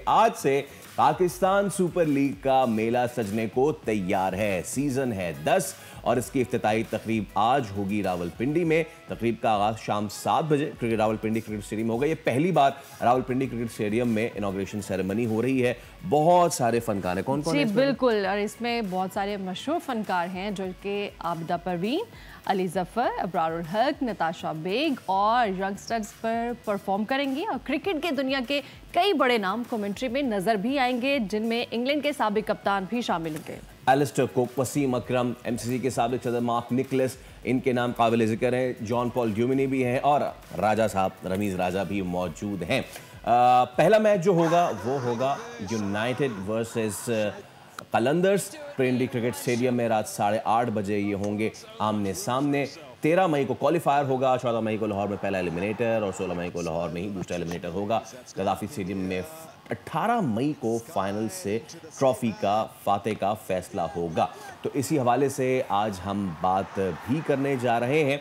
आज से Pakistan super league का मेला सजने को तैयार है। सीजन है 10 और इसकी इफ्तिताई तकरीब आज होगी रावलपिंडी में। तकरीब का आगाज शाम 7 बजे रावलपिंडी क्रिकेट स्टेडियम होगा। ये पहली बार रावलपिंडी क्रिकेट स्टेडियम में इनॉग्रेशन सेरेमनी हो रही है। बहुत सारे फनकार हैं। कौन कौन है? बिल्कुल, और इसमें बहुत सारे मशहूर फनकार हैं जो कि आबिदा परवीन, अली जफर, अबरारुल हक, नताशा बेग और यंगस्टर्स पर परफॉर्म करेंगी। और क्रिकेट के दुनिया के कई बड़े नाम कमेंट्री में नजर भी आएंगे, जिनमें इंग्लैंड के साबिक कप्तान भी शामिल होंगे। एलिस्टर कुक, वसीम अकरम, एमसीसी के साबिक सदर मार्क निकलस, इनके नाम काबिल जिक्र हैं। जॉन पॉल ड्यूमिनी भी हैं और राजा साहब रमीज राजा भी मौजूद हैं। पहला मैच जो होगा वो होगा United versus Qalandars. Trendy cricket stadium में रात 8:30 बजे ये होंगे आमने सामने। 13 मई को क्वालिफायर होगा, 14 मई को लाहौर में पहला एलिमिनेटर और 16 मई को लाहौर में ही दूसरा एलिमिनेटर होगा। गद्दाफी स्टेडियम में 18 मई को फाइनल से ट्रॉफी का फाते का फैसला होगा। तो इसी हवाले से आज हम बात भी करने जा रहे हैं।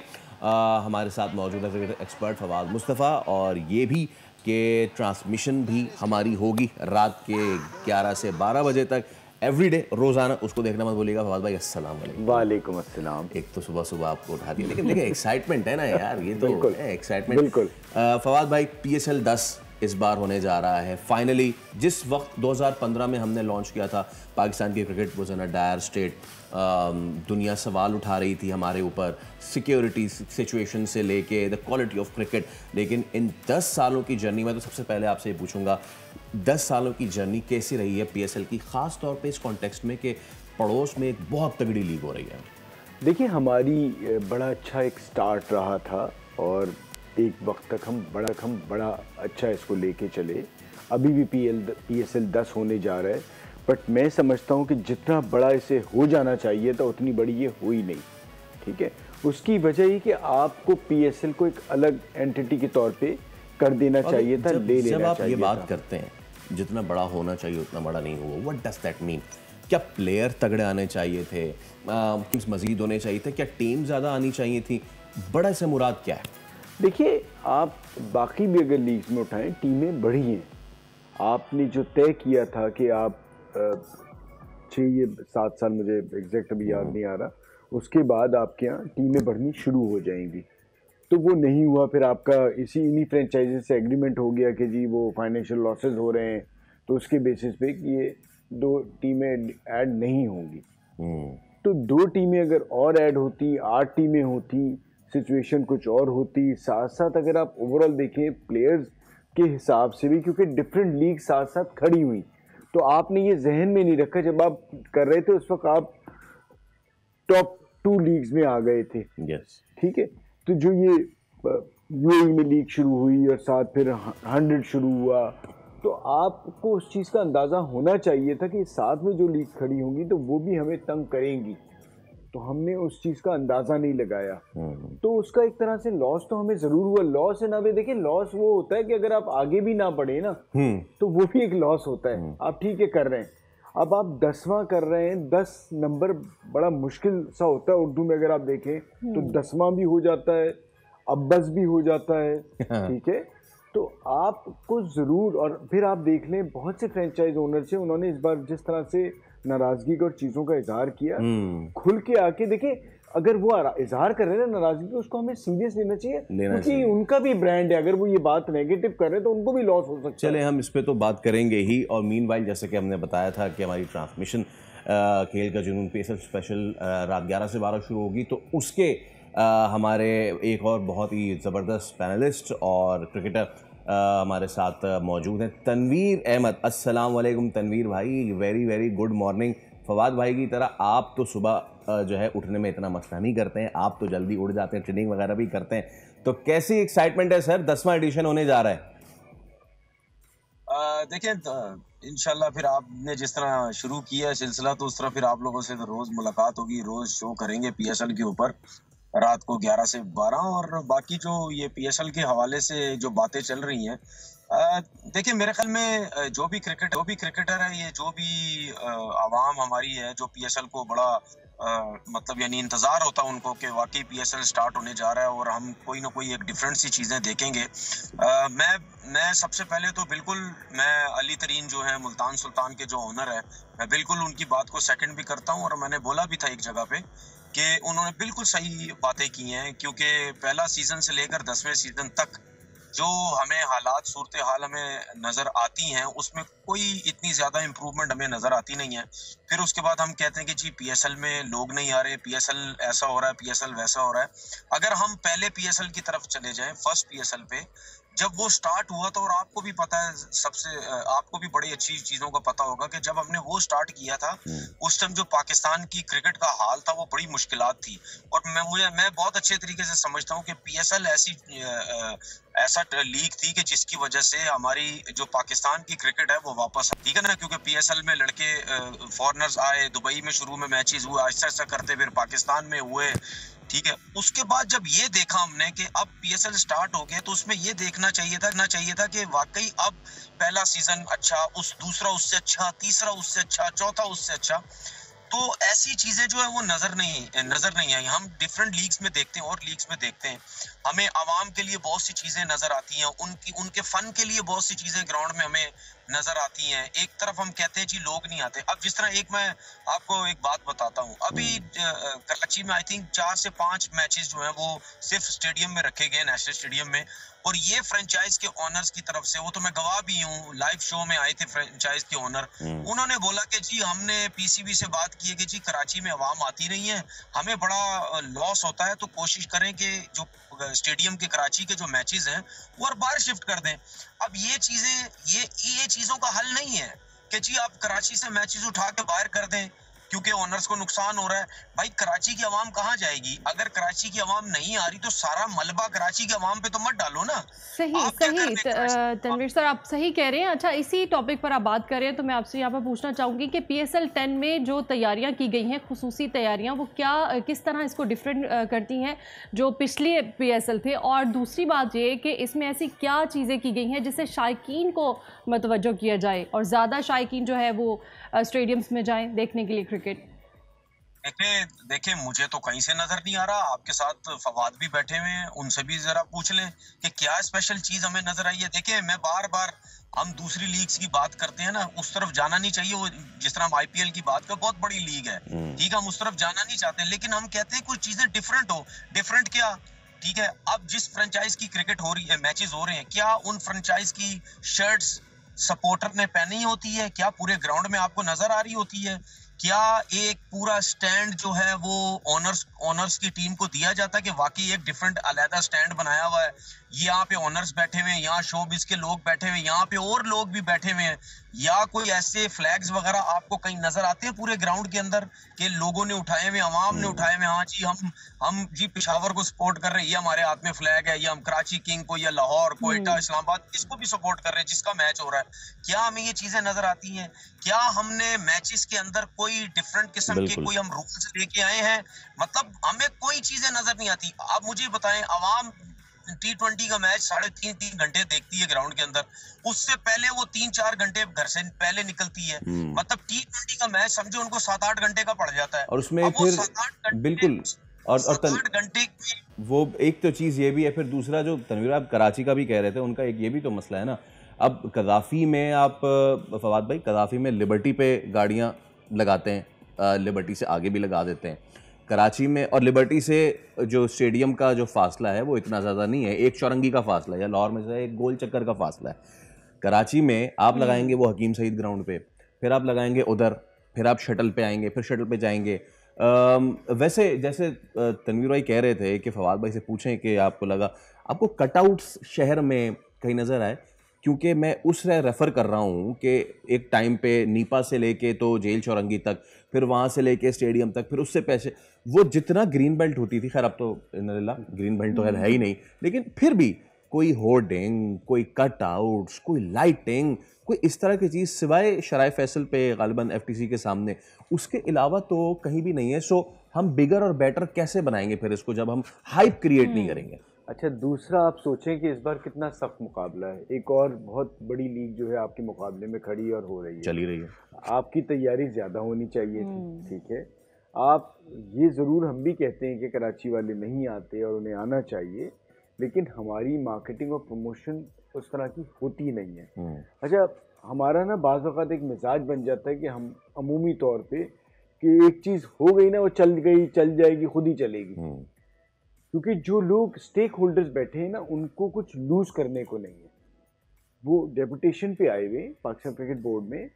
हमारे साथ मौजूद है क्रिकेट एक्सपर्ट फवाद मुस्तफ़ा, और ये भी कि ट्रांसमिशन भी हमारी होगी रात के 11 से 12 बजे तक एवरीडे, रोजाना। उसको देखना मत भूलिएगा। फवाद भाई अस्सलाम वालेकुम। वालेकुम अस्सलाम। एक तो सुबह सुबह आपको उठा दिया, लेकिन देखिए एक्साइटमेंट है ना यार, ये तो एक्साइटमेंट। बिल्कुल। फवाद भाई, PSL 10 इस बार होने जा रहा है फाइनली। जिस वक्त 2015 में हमने लॉन्च किया था, पाकिस्तान की cricket was in a dire state. दुनिया सवाल उठा रही थी हमारे ऊपर, सिक्योरिटी सिचुएशन से लेके द क्वालिटी ऑफ क्रिकेट। लेकिन इन 10 सालों की जर्नी में, तो सबसे पहले आपसे ये पूछूंगा, 10 सालों की जर्नी कैसी रही है PSL की, खास तौर पे इस कॉन्टेक्स्ट में कि पड़ोस में एक बहुत तगड़ी लीग हो रही है। देखिए, हमारी बड़ा अच्छा एक स्टार्ट रहा था और एक वक्त तक हम बड़ा अच्छा इसको लेके चले। अभी भी PSL 10 होने जा रहा है, बट मैं समझता हूँ कि जितना बड़ा इसे हो जाना चाहिए था उतनी बड़ी ये हुई नहीं। ठीक है, उसकी वजह ये कि आपको PSL को एक अलग एंटिटी के तौर पे कर देना चाहिए था, ले लेना चाहिए। जब आप ये बात करते हैं जितना बड़ा होना चाहिए उतना बड़ा नहीं हुआ, व्हाट डज दैट मीन? क्या प्लेयर तगड़े आने चाहिए थे, टीम्स मजीद होने चाहिए थे, क्या टीम ज़्यादा आनी चाहिए थी? बड़ा से मुराद क्या है? देखिए, आप बाकी भी अगर लीग्स में उठाएं, टीमें बढ़ी हैं। आपने जो तय किया था कि आप 6-7 साल, मुझे एग्जैक्ट अभी याद नहीं आ रहा, उसके बाद आपके यहाँ टीमें बढ़नी शुरू हो जाएंगी, तो वो नहीं हुआ। फिर आपका इन्हीं फ्रेंचाइजी से एग्रीमेंट हो गया कि जी वो फाइनेंशियल लॉसेस हो रहे हैं, तो उसके बेसिस पे ये 2 टीमें ऐड नहीं होंगी। तो 2 टीमें अगर और ऐड होती, 8 टीमें होती, सिचुएशन कुछ और होती। साथ साथ अगर आप ओवरऑल देखें प्लेयर्स के हिसाब से भी, क्योंकि डिफरेंट लीग साथ साथ खड़ी हुई, तो आपने ये जहन में नहीं रखा जब आप कर रहे थे, उस वक्त आप टॉप 2 लीग्स में आ गए थे। ठीक है, तो जो ये UAE में लीग शुरू हुई और साथ फिर 100 शुरू हुआ, तो आपको उस चीज़ का अंदाज़ा होना चाहिए था कि साथ में जो लीग खड़ी होंगी तो वो भी हमें तंग करेंगी। तो हमने उस चीज़ का अंदाज़ा नहीं लगाया, तो उसका एक तरह से लॉस तो हमें ज़रूर हुआ। लॉस है ना, भाई देखिए, लॉस वो होता है कि अगर आप आगे भी ना बढ़े ना, तो वो भी एक लॉस होता है। आप ठीक है कर रहे हैं, अब आप 10वां कर रहे हैं, 10 नंबर बड़ा मुश्किल सा होता है। उर्दू में अगर आप देखें तो 10वां भी हो जाता है, अब्बस भी हो जाता है। ठीक है, तो आपको ज़रूर, और फिर आप देख लें बहुत से फ्रेंचाइज ओनर से, उन्होंने इस बार जिस तरह से नाराज़गी और चीज़ों का इजहार किया, खुल के आके देखें, अगर वो इजहार कर रहे हैं ना नाराज़गी, तो उसको हमें सीरियस लेना चाहिए, क्योंकि उनका भी ब्रांड है। अगर वो ये बात नेगेटिव कर रहे हैं तो उनको भी लॉस हो सकता है। चले, हम इस पे तो बात करेंगे ही। और मीनवाइल, जैसे कि हमने बताया था कि हमारी ट्रांसमिशन खेल का जुनून PSL स्पेशल रात 11 से 12 शुरू होगी, तो उसके हमारे एक और बहुत ही ज़बरदस्त पैनलिस्ट और क्रिकेटर हमारे साथ मौजूद हैं, तनवीर अहमद। अस्सलाम वालेकुम तनवीर भाई, very very good morning. Fawad भाई की तरह आप तो सुबह जो है उठने में इतना मसला नहीं करते हैं, आप तो जल्दी उठ जाते हैं, ट्रेनिंग वगैरह भी करते हैं। तो कैसी एक्साइटमेंट है सर, 10वां एडिशन होने जा रहा है? देखिए, इंशाल्लाह फिर आपने जिस तरह शुरू किया है सिलसिला, तो उस तरह फिर आप लोगों से तो रोज मुलाकात होगी, रोज शो करेंगे PSL के ऊपर रात को 11 से 12। और बाकी जो ये PSL के हवाले से जो बातें चल रही हैं, देखिए मेरे ख्याल में जो भी क्रिकेटर है, ये जो भी आवाम हमारी है जो PSL को बड़ा मतलब यानी इंतजार होता उनको कि वाकई पीएसएल स्टार्ट होने जा रहा है और हम कोई ना कोई एक डिफरेंट सी चीजें देखेंगे। मैं सबसे पहले तो बिल्कुल मैं अली तरीन जो है मुल्तान सुल्तान के जो ओनर है, मैं बिल्कुल उनकी बात को सेकंड भी करता हूँ और मैंने बोला भी था एक जगह पे कि उन्होंने बिल्कुल सही बातें की हैं, क्योंकि पहला सीजन से लेकर 10वें सीजन तक जो हमें हालात सूरत हाल हमें नजर आती हैं उसमें कोई इतनी ज्यादा इम्प्रूवमेंट हमें नजर आती नहीं है। फिर उसके बाद हम कहते हैं कि जी पीएसएल में लोग नहीं आ रहे, पीएसएल ऐसा हो रहा है, पीएसएल वैसा हो रहा है। अगर हम पहले पीएसएल की तरफ चले जाएं, फर्स्ट पीएसएल पे जब वो स्टार्ट हुआ था, और आपको भी पता है, आपको भी बड़ी अच्छी चीजों का पता होगा कि जब हमने वो स्टार्ट किया था उस टाइम जो पाकिस्तान की क्रिकेट का हाल था वो बड़ी मुश्किलात थी। और मैं बहुत अच्छे तरीके से समझता हूँ कि पीएसएल ऐसा लीग थी कि जिसकी वजह से हमारी जो पाकिस्तान की क्रिकेट है वो वापस, ठीक है ना, क्योंकि पीएसएल में लड़के फॉरेनर्स आए, दुबई में शुरू में मैचेस हुए, ऐसा ऐसा करते फिर पाकिस्तान में हुए, ठीक है। उसके बाद जब ये देखा हमने कि अब पीएसएल स्टार्ट हो गया तो उसमें ये देखना चाहिए था कि वाकई अब पहला सीजन अच्छा, दूसरा उससे अच्छा, तीसरा उससे अच्छा, चौथा उससे अच्छा। तो ऐसी चीजें जो है वो नजर नहीं आई। हम डिफरेंट लीग्स में देखते हैं और लीग्स में देखते हैं, हमें आवाम के लिए बहुत सी चीजें नजर आती हैं, उनके फन के लिए बहुत सी चीजें ग्राउंड में हमें नजर आती हैं। एक तरफ हम कहते हैं जी लोग नहीं आते। अब जिस तरह मैं आपको एक बात बताता हूँ, अभी कराची में आई थिंक 4 से 5 मैचेस जो हैं वो सिर्फ स्टेडियम में रखे गए, नेशनल स्टेडियम में, और ये फ्रेंचाइज के ओनर्स की तरफ से, वो तो मैं गवाह भी हूँ, लाइव शो में आए थे फ्रेंचाइज के ओनर, उन्होंने बोला कि जी हमने पीसीबी से बात की है कि जी कराची में आवाम आती नहीं है, हमें बड़ा लॉस होता है, तो कोशिश करें कि जो स्टेडियम के कराची के जो मैचेस हैं वो और बाहर शिफ्ट कर दें। अब ये चीजों का हल नहीं है कि जी आप कराची से मैचेस उठा के बाहर कर दें क्योंकि ओनर्स को नुकसान हो रहा है। भाई कराची की आवाम कहाँ जाएगी? अगर कराची की आवाम नहीं आ रही तो सारा मलबा कराची की आवाम पे तो मत डालो ना। सही तनवीर सर, आप सही कह रहे हैं। अच्छा, इसी टॉपिक पर आप बात कर रहे हैं तो मैं आपसे यहाँ पर पूछना चाहूँगी कि PSL 10 में जो तैयारियाँ की गई हैं, खुसूसी तैयारियाँ, वो किस तरह इसको डिफरेंट करती हैं जो पिछले PSL थे? और दूसरी बात ये कि इसमें ऐसी क्या चीज़ें की गई हैं जिससे शायकीन को मतवज्जो किया जाए और ज़्यादा शायकीन जो है वो स्टेडियम्स में जाएं देखने के लिए क्रिकेट? देखिए मुझे तो कहीं से नजर नहीं आ रहा। आपके साथ फवाद भी बैठे हुए हैं, उनसे भी जरा पूछ लें कि क्या स्पेशल चीज हमें नजर आई है। देखिए मैं बार हम दूसरी लीग्स की बात करते हैं ना, उस तरफ जाना नहीं चाहिए। वो जिस तरह हम IPL की बात कर, बहुत बड़ी लीग है, ठीक है, हम उस तरफ जाना नहीं चाहते, लेकिन हम कहते हैं कुछ चीजें डिफरेंट हो। डिफरेंट क्या? ठीक है, अब जिस फ्रेंचाइज की क्रिकेट हो रही है, मैचेस हो रहे हैं, क्या उन फ्रेंचाइज की शर्ट्स सपोर्टर ने पहनी होती है? क्या पूरे ग्राउंड में आपको नजर आ रही होती है? क्या एक पूरा स्टैंड जो है वो ओनर्स की टीम को दिया जाता है कि वाकई एक डिफरेंट अलग स्टैंड बनाया हुआ है, यहाँ पे ओनर्स बैठे हुए हैं, यहाँ शोबिज के लोग बैठे हुए हैं, यहाँ पे और लोग भी बैठे हुए हैं, या कोई ऐसे फ्लैग्स वगैरह आपको कहीं नजर आते हैं पूरे ग्राउंड के अंदर कि लोगों ने उठाए हुए, आवाम ने उठाए हुए, हाँ जी हम जी पेशावर को सपोर्ट कर रहे हैं, ये हमारे हाथ में फ्लैग है, या हम कराची किंग को या लाहौर, कोयटा, इस्लामाबाद, इसको भी सपोर्ट कर रहे हैं जिसका मैच हो रहा है? क्या हमें ये चीजें नजर आती हैं? क्या हमने मैचेस के अंदर कोई डिफरेंट किस्म के कोई हम रूल्स लेके आए हैं? मतलब हमें कोई चीजें नजर नहीं आती। आप मुझे बताएं, आवाम T20 का मैच 3.5 घंटे देखती है ग्राउंड के अंदर, उससे पहले वो 3-4 घंटे घर से पहले निकलती है, मतलब T20 का मैच समझो उनको 7-8 घंटे का पड़ जाता है। और उसमें फिर बिल्कुल और 7-8 घंटे वो एक तो चीज ये भी है, फिर दूसरा जो तनवीर आप कराची का भी कह रहे थे, उनका एक ये भी तो मसला है ना। अब कदाफी में आप फवाद भाई, कदाफी में लिबर्टी पे गाड़ियां लगाते हैं, लिबर्टी से आगे भी लगा देते हैं कराची में, और लिबर्टी से जो स्टेडियम का जो फासला है वो इतना ज़्यादा नहीं है, एक चौरंगी का फासला है, या लाहौर में से एक गोल चक्कर का फासला है। कराची में आप लगाएंगे वो हकीम सईद ग्राउंड पे, फिर आप लगाएंगे उधर, फिर आप शटल पे आएंगे, फिर शटल पे जाएंगे। वैसे जैसे तनवीर भाई कह रहे थे कि फवाद भाई से पूछें कि आपको लगा, आपको कटआउट्स शहर में कहीं नज़र आए? क्योंकि मैं उस रेफ़र कर रहा हूँ कि एक टाइम पे नीपा से लेके तो जेल चौरंगी तक, फिर वहाँ से लेके स्टेडियम तक, फिर उससे पैसे, वो जितना ग्रीन बेल्ट होती थी, खैर अब तो ग्रीन बेल्ट तो है ही नहीं, लेकिन फिर भी कोई होर्डिंग, कोई कटआउट्स, कोई लाइटिंग, कोई इस तरह की चीज़ सिवाय शराय फैसल पे गालिबन FTC के सामने, उसके अलावा तो कहीं भी नहीं है। सो हम बिगर और बेटर कैसे बनाएंगे फिर इसको, जब हम हाइप क्रिएट नहीं करेंगे? अच्छा, दूसरा आप सोचें कि इस बार कितना सख्त मुकाबला है, एक और बहुत बड़ी लीग जो है आपके मुकाबले में खड़ी और हो रही है, चली रही है, आपकी तैयारी ज़्यादा होनी चाहिए थी, ठीक है। आप ये ज़रूर हम भी कहते हैं कि कराची वाले नहीं आते और उन्हें आना चाहिए, लेकिन हमारी मार्केटिंग और प्रमोशन उस तरह की होती नहीं है। अच्छा, हमारा ना बाज़ औक़ात एक मिजाज बन जाता है कि हम अमूमी तौर पे कि एक चीज़ हो गई ना, वो चल गई, चल जाएगी, खुद ही चलेगी। क्योंकि जो लोग स्टेक होल्डर्स बैठे हैं ना, उनको कुछ लूज़ करने को नहीं है। वो डेपुटेशन पे आए हुए पाकिस्तान क्रिकेट बोर्ड में,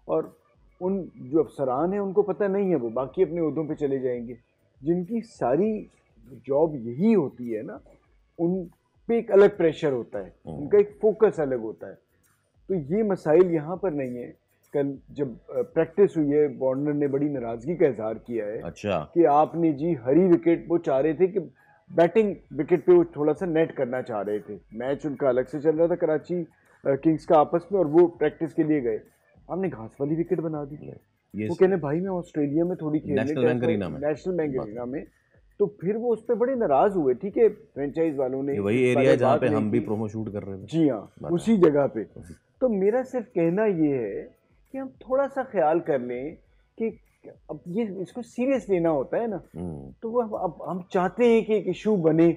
और उन जो अफसरान हैं उनको पता नहीं है, वो बाकी अपने ओहदों पे चले जाएंगे। जिनकी सारी जॉब यही होती है ना, उन पे एक अलग प्रेशर होता है, उनका एक फोकस अलग होता है। तो ये मसाइल यहाँ पर नहीं है। कल जब प्रैक्टिस हुई है, वार्नर ने बड़ी नाराज़गी का इजहार किया है। अच्छा। कि आपने जी हरी विकेट, वो चाह रहे थे कि बैटिंग विकेट पे वो थोड़ा सा नेट करना चाह रहे थे। मैच उनका अलग से चल रहा था कराची किंग्स का आपस में, और वो प्रैक्टिस के लिए गए, हमने घास वाली विकेट बना दी। वो कहने भाई मैं ऑस्ट्रेलिया में थोड़ी खेलने नेशनल बैंक अरीना में, तो फिर वो उस पर बड़े नाराज हुए। ठीक है, फ्रेंचाइज वालों ने, वही एरिया जहाँ पे हम भी प्रोमो शूट कर रहे थे। जी हाँ, उसी जगह पे। तो मेरा सिर्फ कहना ये है कि हम थोड़ा सा ख्याल कर लें कि अब ये इसको सीरियस लेना होता है ना, तो वो अब हम चाहते हैं कि एक इशू बने।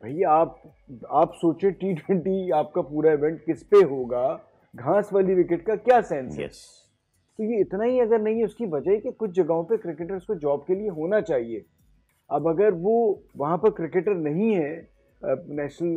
भैया आप सोचे T20 आपका पूरा इवेंट किस पे होगा, घास वाली विकेट का क्या सेंस है? तो ये इतना ही अगर नहीं है, उसकी वजह कि कुछ जगहों पे क्रिकेटर्स को जॉब के लिए होना चाहिए। अब अगर वो वहाँ पर क्रिकेटर नहीं है नेशनल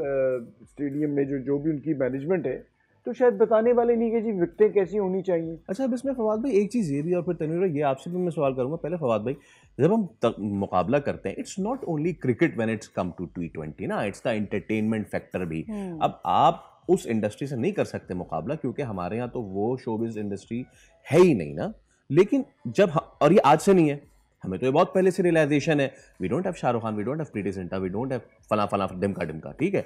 स्टेडियम में, जो भी उनकी मैनेजमेंट है, तो शायद बताने वाले नहीं कि जी विकेटें कैसी होनी चाहिए। अच्छा, अब इसमें फवाद भाई एक चीज़ ये भी, और फिर तनवीर भाई ये आपसे भी मैं सवाल करूंगा। पहले फवाद भाई, जब हम मुकाबला करते हैं, it's not only cricket when it's come to T20 ना, इट्स द एंटरटेनमेंट फैक्टर भी। अब आप उस इंडस्ट्री से नहीं कर सकते मुकाबला, क्योंकि हमारे यहाँ तो वो शोबिज इंडस्ट्री है ही नहीं ना। लेकिन जब और ये आज से नहीं है, हमें तो ये बहुत पहले से रियलाइजेशन है। We don't have Shahrukh Khan, we don't have Preity Zinta, we don't have फला फला डिमका, ठीक है।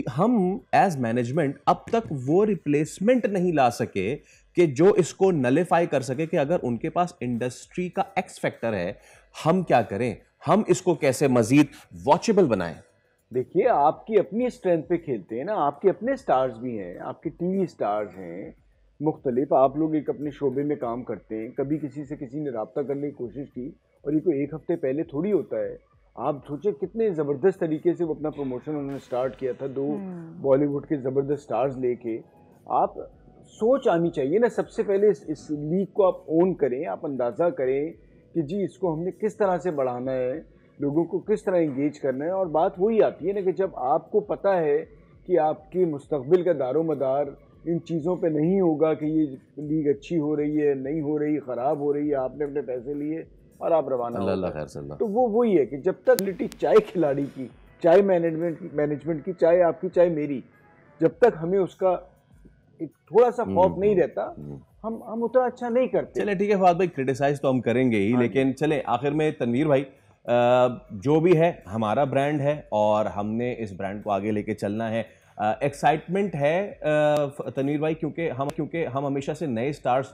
हम एज मैनेजमेंट अब तक वो रिप्लेसमेंट नहीं ला सके कि जो इसको नलिफाई कर सके कि अगर उनके पास इंडस्ट्री का एक्स फैक्टर है, हम क्या करें, हम इसको कैसे मजीद वॉचेबल बनाएं। देखिए, आपकी अपनी स्ट्रेंथ पे खेलते हैं ना, आपके अपने स्टार्स भी हैं, आपके टीवी स्टार्स हैं मुख्तलिफ। आप लोग एक अपने शोबे में काम करते हैं, कभी किसी से किसी ने रब्ता करने की कोशिश की, और ये कोई एक हफ्ते पहले थोड़ी होता है। आप सोचे कितने ज़बरदस्त तरीके से वो अपना प्रमोशन उन्होंने स्टार्ट किया था, 2 बॉलीवुड के ज़बरदस्त स्टार्स लेके। आप सोच आनी चाहिए ना, सबसे पहले इस लीग को आप ओन करें, आप अंदाज़ा करें कि जी इसको हमने किस तरह से बढ़ाना है, लोगों को किस तरह इंगेज करना है। और बात वही आती है ना कि जब आपको पता है कि आपके मुस्तकबिल का दारोमदार इन चीज़ों पे नहीं होगा कि ये लीग अच्छी हो रही है, नहीं हो रही, ख़राब हो रही है, आपने अपने पैसे लिए और आप रवाना हो, तो वो वही है कि जब तक लिटी चाहे खिलाड़ी की, चाहे मैनेजमेंट की, चाहे आपकी, चाहे मेरी, जब तक हमें उसका एक थोड़ा सा खौफ नहीं रहता, हम उतना अच्छा नहीं करते। चले ठीक है फवाद भाई, क्रिटिसाइज तो हम करेंगे ही, लेकिन चले आखिर में तनवीर भाई, जो भी है हमारा ब्रांड है और हमने इस ब्रांड को आगे लेके चलना है। एक्साइटमेंट है तनवीर भाई, क्योंकि हम हमेशा से नए स्टार्स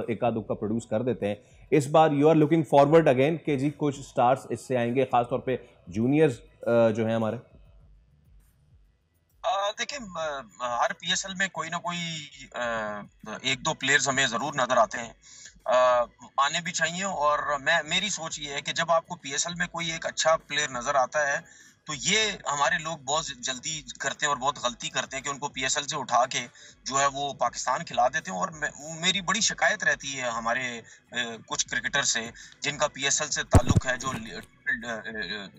एका दुक्का प्रोड्यूस कर देते हैं। इस बार you are looking forward again कि जी कुछ स्टार्स इससे आएंगे, खासतौर पे जूनियर्स जो हैं हमारे। देखिए, हर PSL में कोई ना कोई 1-2 प्लेयर्स हमें जरूर नजर आते हैं, आने भी चाहिए। और मेरी सोच ये है कि जब आपको PSL में कोई एक अच्छा प्लेयर नजर आता है, तो ये हमारे लोग बहुत जल्दी करते हैं और बहुत गलती करते हैं कि उनको PSL से उठा के जो है वो पाकिस्तान खिला देते हैं। और मेरी बड़ी शिकायत रहती है हमारे कुछ क्रिकेटर से जिनका PSL से ताल्लुक है, जो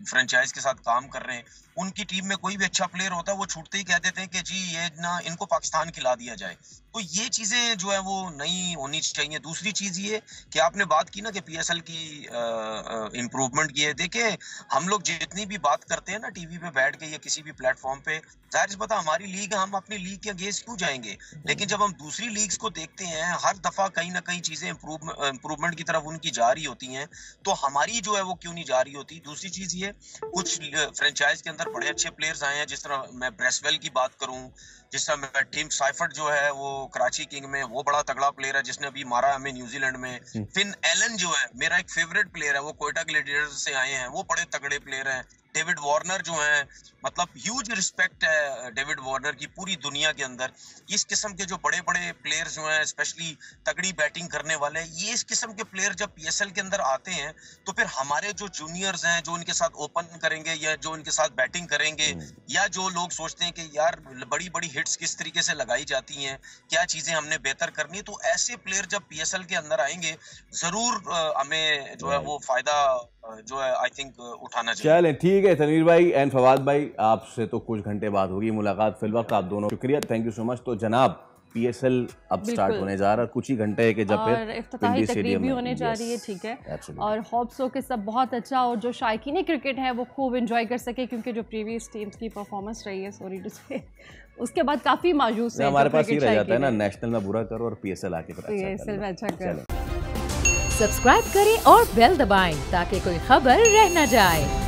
फ्रेंचाइज के साथ काम कर रहे हैं, उनकी टीम में कोई भी अच्छा प्लेयर होता है, वो छूटते ही कह देते हैं कि जी ये ना इनको पाकिस्तान खिला दिया जाए। तो ये चीजें जो है वो नहीं होनी चाहिए। दूसरी चीज ये कि आपने बात की ना कि PSL की इम्प्रूवमेंट की है। देखिए, हम लोग जितनी भी बात करते हैं ना टीवी पे बैठ के या किसी भी प्लेटफॉर्म पे, जाहिर सी बात है हमारी लीग है, हम अपनी लीग के अगेंस्ट क्यों जाएंगे। लेकिन जब हम दूसरी लीग्स को देखते हैं, हर दफा कहीं ना कहीं चीजें इम्प्रूवमेंट की तरफ उनकी जा रही होती हैं, तो हमारी जो है वो क्यों नहीं जा रही होती। दूसरी चीज ये, कुछ फ्रेंचाइज के अंदर बड़े अच्छे प्लेयर्स आए हैं, जिस तरह मैं ब्रेसवेल की बात करूं, जिस तरह टीम साइफर्ट जो है वो कराची किंग में वो बड़ा तगड़ा प्लेयर है, जिसने अभी मारा हमें न्यूजीलैंड में। फिन एलन जो है मेरा एक फेवरेट प्लेयर है, वो कोयटा ग्लेडिएटर्स से आए हैं, वो बड़े तगड़े प्लेयर हैं। डेविड वार्नर जो है, मतलब ह्यूज रिस्पेक्ट है डेविड वार्नर की पूरी दुनिया के अंदर। इस किस्म के जो बड़े बड़े प्लेयर जो हैं, स्पेशली तगड़ी बैटिंग करने वाले, ये इस किस्म के प्लेयर जब पीएसएल के अंदर आते हैं तो फिर हमारे जो जूनियर्स हैं जो इनके साथ ओपन करेंगे या जो इनके साथ बैटिंग करेंगे, या जो लोग सोचते हैं कि यार बड़ी बड़ी हिट्स किस तरीके से लगाई जाती हैं, क्या चीजें हमने बेहतर करनी है, तो ऐसे प्लेयर जब पीएसएल के अंदर आएंगे जरूर हमें जो है वो फायदा जो है आई थिंक उठाना चाहिए। चलें, ठीक है तनवीर भाई एंड फवाद भाई, आपसे तो कुछ घंटे बाद होगी मुलाकात। फिल वक्त आप दोनों शुक्रिया, थैंक यू सो मच। तो जनाब पीएसएल अब स्टार्ट होने जा रहा है, कुछ ही घंटे है कि जब फिर इफ्तिताही तकरीब भी होने जा रही है, ठीक है, और होप्स हो कि सब बहुत अच्छा और जो शायकीन क्रिकेट है वो खूब एंजॉय कर सके, क्योंकि जो प्रीवियस टीम्स की परफॉर्मेंस रही है, सॉरी टू से, उसके बाद काफी मायूस है। हमारे पास ये रह जाता है ना, नेशनल में बुरा करो और पीएसएल आके पीएसएल में अच्छा करो। सब्सक्राइब करें और बेल दबाएं ताकि कोई खबर रह न जाए।